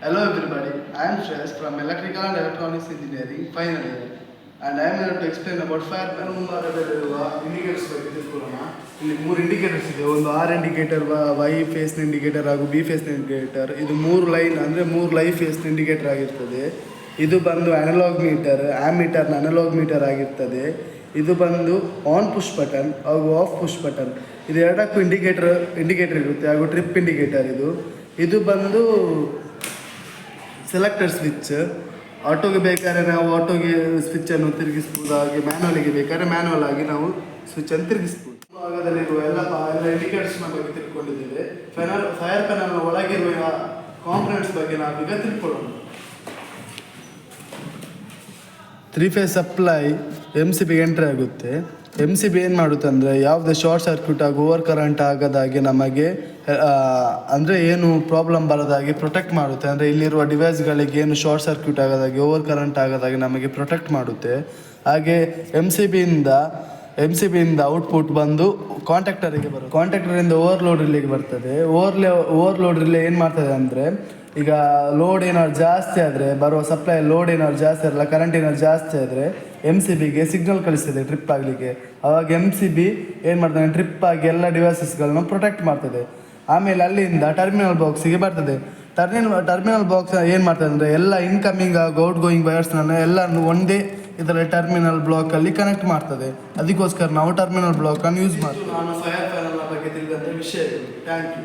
Hello everybody, I am Shreyas from Electrical and Electronics Engineering final year, and I am here to explain about fire ಮುಂಭಾಗದಲ್ಲಿರುವ indicators ಬಗ್ಗೆ ತಿಳ್ಕೊಳ್ಳೋಣ. ಇಲ್ಲಿ 3 indicators ಇದೆ. ಒಂದು R indicator, Y ಫೇಸ್ನ indicator ಹಾಗೂ B ಫೇಸ್ನ ಇಂಡಿಕೇಟರ್. ಇದು 3 ಲೈನ್ ಅಂದರೆ 3 ಲೈವ್ ಫೇಸ್ನ ಇಂಡಿಕೇಟರ್ ಆಗಿರ್ತದೆ. ಇದು ಬಂದು ಅನಲಾಗ್ ಮೀಟರ್, ಆಮೀಟರ್ನ ಅನಲಾಗ್ ಮೀಟರ್ ಆಗಿರ್ತದೆ. ಇದು ಬಂದು ಆನ್ ಪುಷ್ ಬಟನ್ ಹಾಗೂ ಆಫ್ ಪುಷ್ ಬಟನ್. ಇದು ಎರಡಕ್ಕೂ ಇಂಡಿಕೇಟರ್ ಇರುತ್ತೆ ಹಾಗೂ ಟ್ರಿಪ್ ಇಂಡಿಕೇಟರ್. ಇದು ಬಂದು ಸೆಲೆಕ್ಟರ್ ಸ್ವಿಚ್. ಆಟೋಗೆ ಬೇಕಾದ್ರೆ ನಾವು ಆಟೋಗೆ ಸ್ವಿಚ್ಚನ್ನು ತಿರುಗಿಸ್ಬೋದು, ಹಾಗೆ ಮ್ಯಾನುವಲಿಗೆ ಬೇಕಾದ್ರೆ ಮ್ಯಾನುವಲ್ ಆಗಿ ನಾವು ಸ್ವಿಚ್ಚನ್ನು ತಿರುಗಿಸ್ಬೋದು. ಭಾಗದಲ್ಲಿರುವ ಎಲ್ಲ ಇಂಡಿಕೇಟರ್ಸ್ನ ಬಗ್ಗೆ ತಿಳ್ಕೊಂಡಿದ್ದೇವೆ. ಫೈರ್ ಪ್ಯಾನಲ್ನ ಒಳಗಿರುವ ಕಾಂಪೊನೆಂಟ್ಸ್ ಬಗ್ಗೆ ನಾವೀಗ ತಿಳ್ಕೊಳ್ಳೋಣ. 3 ಫೇಸ್ ಸಪ್ಲೈ MCB ಎಂಟ್ರಿ ಆಗುತ್ತೆ. MCB ಏನು ಮಾಡುತ್ತೆ ಅಂದರೆ ಯಾವುದೇ ಶಾರ್ಟ್ ಸರ್ಕ್ಯೂಟ್ ಆಗಿ ಓವರ್ ಕರೆಂಟ್ ಆಗದಾಗೆ ನಮಗೆ ಅಂದರೆ ಏನು ಪ್ರಾಬ್ಲಮ್ ಬರೋದಾಗಿ ಪ್ರೊಟೆಕ್ಟ್ ಮಾಡುತ್ತೆ. ಅಂದರೆ ಇಲ್ಲಿರುವ ಡಿವೈಸ್ಗಳಿಗೆ ಏನು ಶಾರ್ಟ್ ಸರ್ಕ್ಯೂಟ್ ಆಗೋದಾಗಿ ಓವರ್ ಕರೆಂಟ್ ಆಗೋದಾಗಿ ನಮಗೆ ಪ್ರೊಟೆಕ್ಟ್ ಮಾಡುತ್ತೆ. ಹಾಗೆ MCB ಇಂದ ಔಟ್ಪುಟ್ ಬಂದು ಕಾಂಟ್ಯಾಕ್ಟರಿಗೆ ಬರುತ್ತೆ. ಕಾಂಟ್ಯಾಕ್ಟರಿಂದ ಓವರ್ಲೋಡ್ ರಿಲೇಗೆ ಬರ್ತದೆ. ಓವರ್ಲೋಡ್ ರಿಲೇ ಏನು ಮಾಡ್ತದೆ ಅಂದರೆ, ಈಗ ಲೋಡ್ ಏನಾದ್ರು ಜಾಸ್ತಿ ಆದರೆ, ಬರುವ ಸಪ್ಲೈ ಲೋಡ್ ಏನಾದ್ರು ಜಾಸ್ತಿ ಇರಲ್ಲ, ಕರೆಂಟ್ ಏನಾದ್ರು ಜಾಸ್ತಿ ಆದರೆ MCBಗೆ ಸಿಗ್ನಲ್ ಕಳಿಸ್ತದೆ ಟ್ರಿಪ್ ಆಗಲಿಕ್ಕೆ. ಆವಾಗ MCB ಏನು ಮಾಡ್ತದೆ, ಟ್ರಿಪ್ ಆಗಿ ಎಲ್ಲ ಡಿವೈಸಸ್ಗಳನ್ನ ಪ್ರೊಟೆಕ್ಟ್ ಮಾಡ್ತದೆ. ಆಮೇಲೆ ಅಲ್ಲಿಂದ ಟರ್ಮಿನಲ್ ಬಾಕ್ಸಿಗೆ ಬರ್ತದೆ. ಟರ್ಮಿನಲ್ ಬಾಕ್ಸ್ ಏನು ಮಾಡ್ತದೆ ಅಂದರೆ, ಎಲ್ಲ ಇನ್ಕಮಿಂಗ್ ಹಾಗೂ ಔಟ್ ಗೋಯಿಂಗ್ ವೈರ್ಸ್ನ ಎಲ್ಲರನ್ನು ಒಂದೇ ಇದರಲ್ಲಿ ಟರ್ಮಿನಲ್ ಬ್ಲಾಕಲ್ಲಿ ಕನೆಕ್ಟ್ ಮಾಡ್ತದೆ. ಅದಕ್ಕೋಸ್ಕರ ನಾವು ಟರ್ಮಿನಲ್ ಬ್ಲಾಕನ್ನು ಯೂಸ್ ಮಾಡ್ತೀವಿ. ನಾನು ಫೈರ್ ಪ್ಯಾನಲ್ನ ಬಗ್ಗೆ ತಿಳಿದಂಥ ವಿಷಯಗಳು. Thank you.